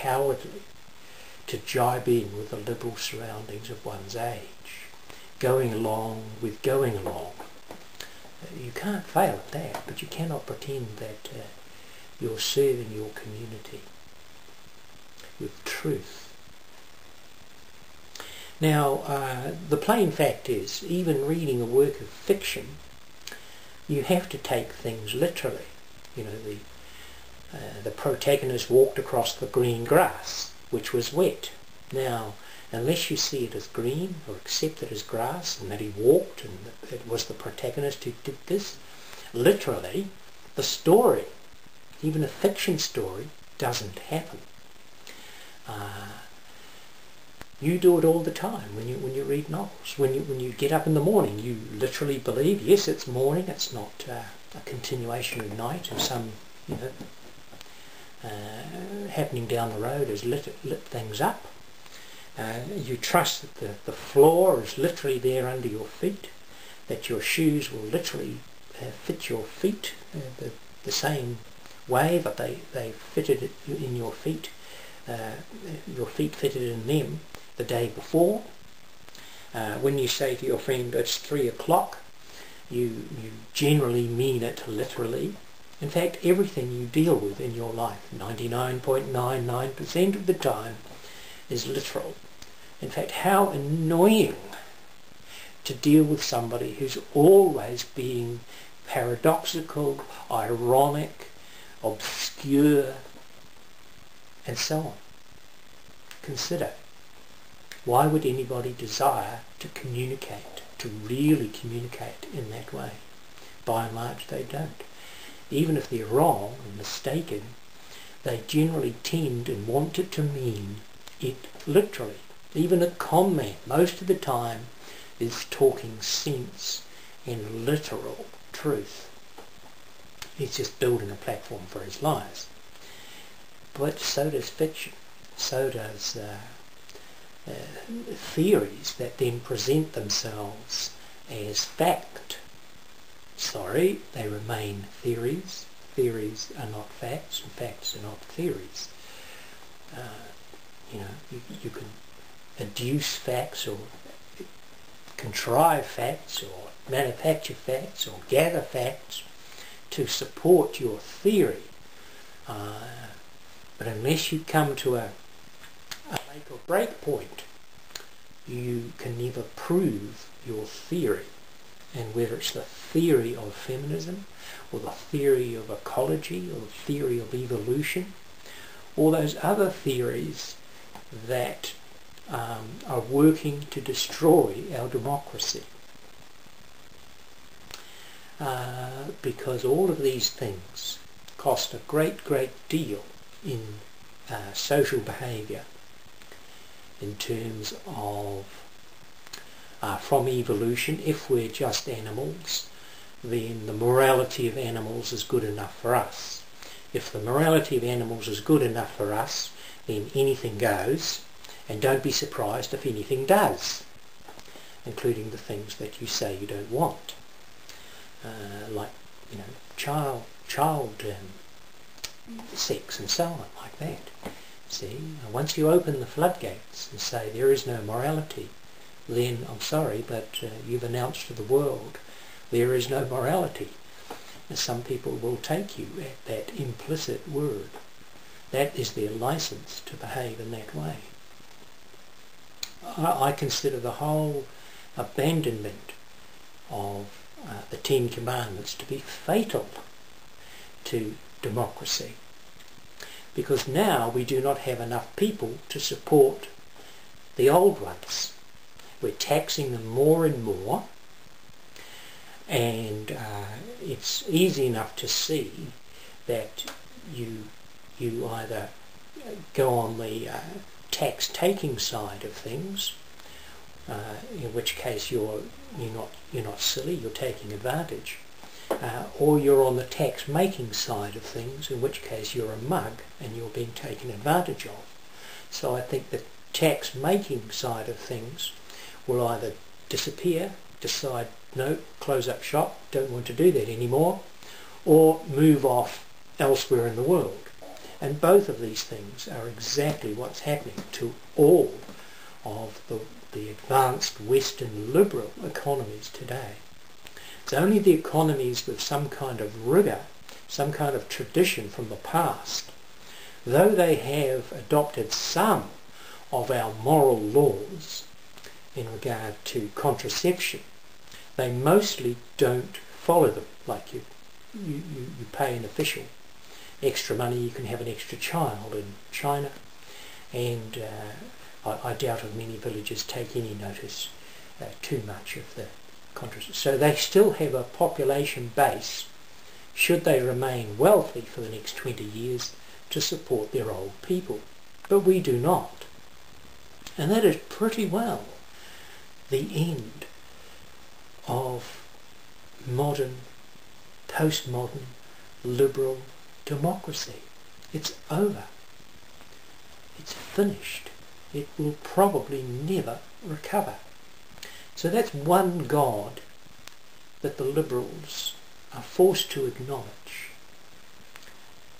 cowardly to jibe in with the liberal surroundings of one's age, going along with going along. You can't fail at that, but you cannot pretend that you're serving your community with truth. Now, the plain fact is, even reading a work of fiction, you have to take things literally. You know, the protagonist walked across the green grass, which was wet. Now, unless you see it as green or accept it as grass and that he walked and it was the protagonist who did this, literally, the story, even a fiction story, doesn't happen. You do it all the time when you read novels. When you get up in the morning, you literally believe, yes, it's morning, it's not a continuation of night or some, happening down the road has lit things up. You trust that the floor is literally there under your feet, that your shoes will literally fit your feet the same way that they fitted in your feet fitted in them the day before. When you say to your friend, it's 3 o'clock, you generally mean it literally. In fact, everything you deal with in your life, 99.99% of the time, is literal. In fact, how annoying to deal with somebody who's always being paradoxical, ironic, obscure, and so on. Consider, why would anybody desire to communicate, to really communicate in that way? By and large, they don't. Even if they're wrong and mistaken, they generally tend and want it to mean it literally. Even a con man, most of the time, is talking sense and literal truth. He's just building a platform for his lies. But so does fiction. So does theories that then present themselves as fact. Sorry, they remain theories. Theories are not facts, and facts are not theories. You can adduce facts or contrive facts or manufacture facts or gather facts to support your theory. But unless you come to a make or break point, you can never prove your theory. And whether it's the theory of feminism, or the theory of ecology, or the theory of evolution, or those other theories that are working to destroy our democracy. Because all of these things cost a great deal in social behaviour, in terms of from evolution. If we're just animals, then the morality of animals is good enough for us. If the morality of animals is good enough for us, then anything goes, and don't be surprised if anything does, including the things that you say you don't want, like child sex and so on, like that. See, once you open the floodgates and say there is no morality, then I'm sorry, but you've announced to the world there is no morality. And some people will take you at that implicit word. That is their license to behave in that way. I consider the whole abandonment of the Ten Commandments to be fatal to democracy, because now we do not have enough people to support the old ones. We're taxing them more and more, and it's easy enough to see that you either go on the tax-taking side of things, in which case you're not silly, you're taking advantage, or you're on the tax-making side of things, in which case you're a mug and you're being taken advantage of. So I think the tax-making side of things will either disappear, decide, no, close up shop, don't want to do that anymore, or move off elsewhere in the world. And both of these things are exactly what's happening to all of the advanced Western liberal economies today. It's only the economies with some kind of rigour, some kind of tradition from the past, though they have adopted some of our moral laws in regard to contraception, they mostly don't follow them. Like you pay an official extra money, you can have an extra child in China, and I doubt if many villages take any notice too much of the contraception. So they still have a population base, should they remain wealthy for the next 20 years, to support their old people. But we do not. And that is pretty well the end of modern, postmodern, liberal democracy. It's over. It's finished. It will probably never recover. So that's one God that the liberals are forced to acknowledge.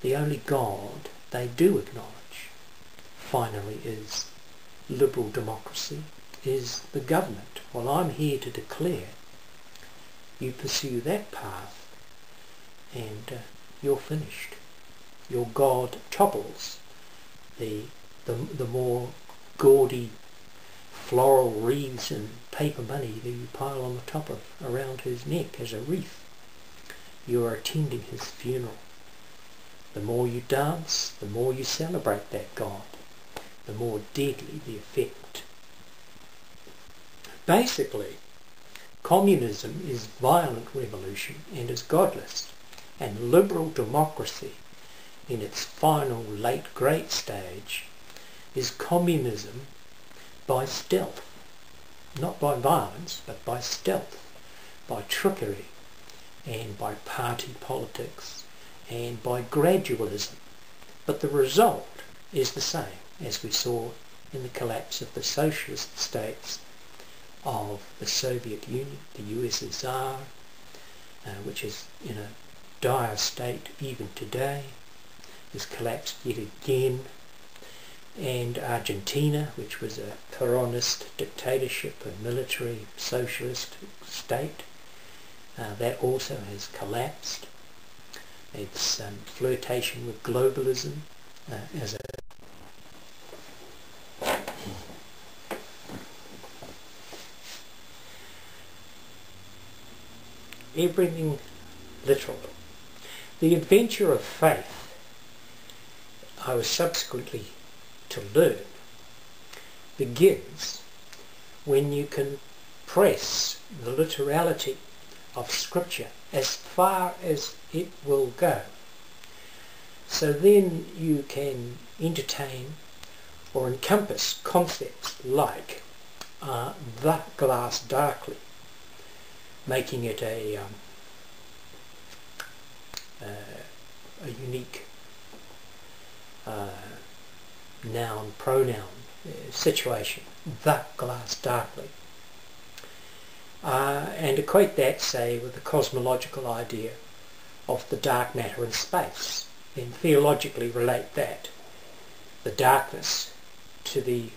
The only God they do acknowledge, finally, is liberal democracy, is the government. Well, I'm here to declare you pursue that path and you're finished. Your God topples the more gaudy floral wreaths and paper money that you pile on the top of around his neck as a wreath. You are attending his funeral. The more you dance, the more you celebrate that God, the more deadly the effect. Basically, communism is violent revolution and is godless, and liberal democracy, in its final late great stage, is communism by stealth, not by violence, but by stealth, by trickery, and by party politics, and by gradualism. But the result is the same, as we saw in the collapse of the socialist states of the Soviet Union, the USSR, which is in a dire state even today, has collapsed yet again, and Argentina, which was a Peronist dictatorship, a military socialist state, that also has collapsed. Its flirtation with globalism as a everything literal. The adventure of faith, I was subsequently to learn, begins when you can press the literality of Scripture as far as it will go. So then you can entertain or encompass concepts like the glass darkly, making it a unique noun, pronoun situation, the glass darkly, and equate that, say, with the cosmological idea of the dark matter in space. Then theologically relate that, the darkness, to the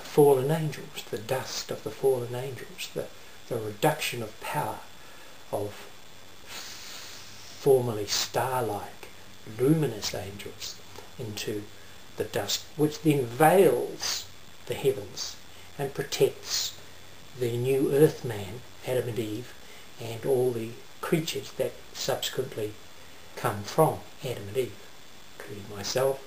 fallen angels, the dust of the fallen angels, the reduction of power of formerly star-like, luminous angels into the dust, which then veils the heavens and protects the new earth man, Adam and Eve, and all the creatures that subsequently come from Adam and Eve, including myself,